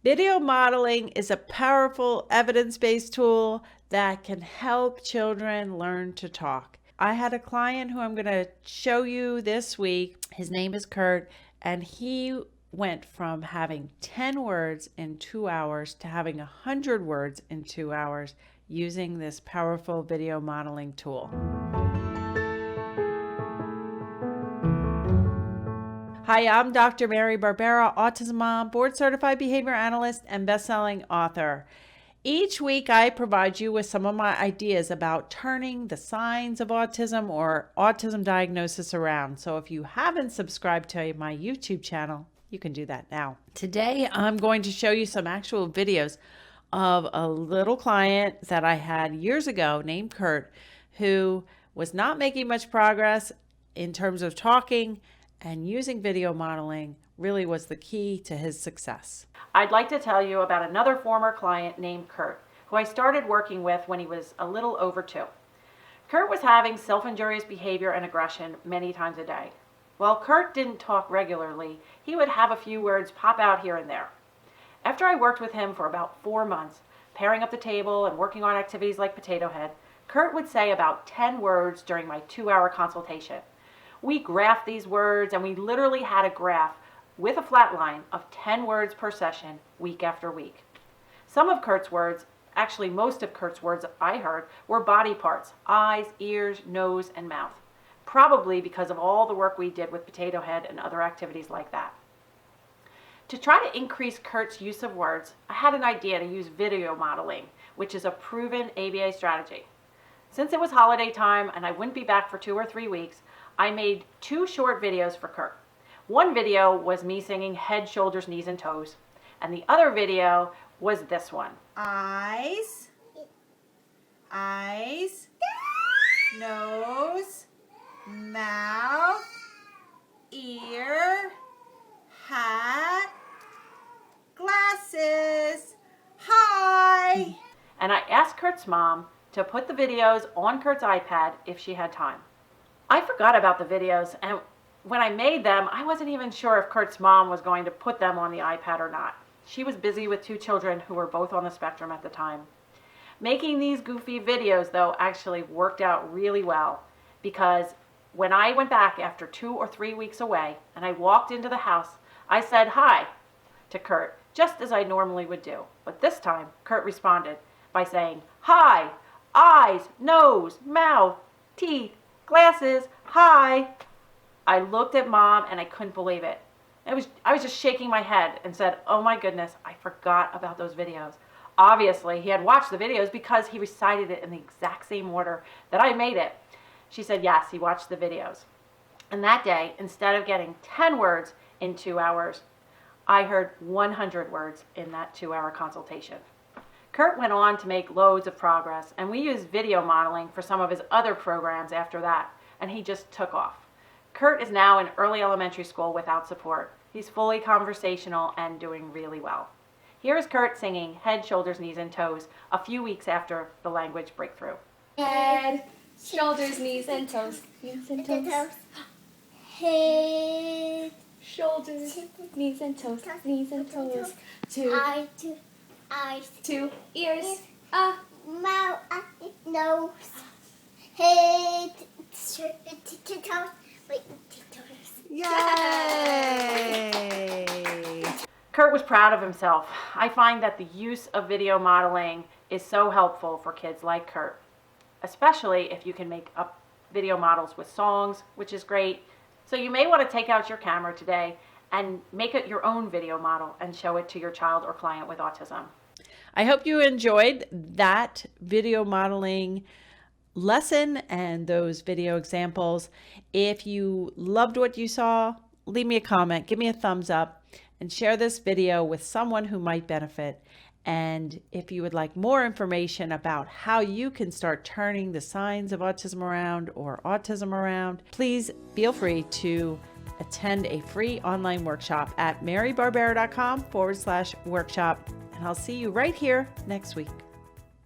Video modeling is a powerful evidence-based tool that can help children learn to talk. I had a client who I'm going to show you this week. His name is Kurt, and he went from having 10 words in 2 hours to having 100 words in 2 hours using this powerful video modeling tool. Hi, I'm Dr. Mary Barbera, autism mom, board-certified behavior analyst, and best-selling author. Each week, I provide you with some of my ideas about turning the signs of autism or autism diagnosis around. So if you haven't subscribed to my YouTube channel, you can do that now. Today, I'm going to show you some actual videos of a little client that I had years ago named Kurt, who was not making much progress in terms of talking, and using video modeling really was the key to his success. I'd like to tell you about another former client named Kurt, who I started working with when he was a little over 2. Kurt was having self-injurious behavior and aggression many times a day. While Kurt didn't talk regularly, he would have a few words pop out here and there. After I worked with him for about 4 months, pairing up the table and working on activities like Potato Head, Kurt would say about 10 words during my 2-hour consultation. We graphed these words, and we literally had a graph with a flat line of 10 words per session week after week. Some of Kurt's words, actually most of Kurt's words I heard, were body parts: eyes, ears, nose, and mouth. Probably because of all the work we did with Potato Head and other activities like that. To try to increase Kurt's use of words, I had an idea to use video modeling, which is a proven ABA strategy. Since it was holiday time and I wouldn't be back for 2 or 3 weeks, I made 2 short videos for Kurt. One video was me singing head, shoulders, knees, and toes. And the other video was this one. Eyes, eyes, nose, mouth, ear, hat, glasses, hi. And I asked Kurt's mom to put the videos on Kurt's iPad if she had time. I forgot about the videos, and when I made them, I wasn't even sure if Kurt's mom was going to put them on the iPad or not. She was busy with 2 children who were both on the spectrum at the time. Making these goofy videos, though, actually worked out really well, because when I went back after 2 or 3 weeks away and I walked into the house, I said hi to Kurt, just as I normally would do. But this time, Kurt responded by saying, hi, eyes, nose, mouth, teeth, glasses, hi. I looked at Mom and I couldn't believe it. I was just shaking my head and said, oh my goodness, I forgot about those videos. Obviously, he had watched the videos because he recited it in the exact same order that I made it. She said, yes, he watched the videos. And that day, instead of getting 10 words in 2 hours, I heard 100 words in that 2-hour consultation. Kurt went on to make loads of progress, and we used video modeling for some of his other programs after that, and he just took off. Kurt is now in early elementary school without support. He's fully conversational and doing really well. Here is Kurt singing Head, Shoulders, Knees, and Toes a few weeks after the language breakthrough. Head, shoulders, knees, and toes. Knees and toes. Head, shoulders, knees, and toes. Knees and toes. 2 eyes, 2 ears, mouth, nose, head, toes. Yay! Kurt was proud of himself. I find that the use of video modeling is so helpful for kids like Kurt, especially if you can make up video models with songs, which is great. So you may want to take out your camera today and make it your own video model and show it to your child or client with autism. I hope you enjoyed that video modeling lesson and those video examples. If you loved what you saw, leave me a comment, give me a thumbs up, and share this video with someone who might benefit. And if you would like more information about how you can start turning the signs of autism around or autism around, please feel free to attend a free online workshop at marybarbera.com/workshop. And I'll see you right here next week.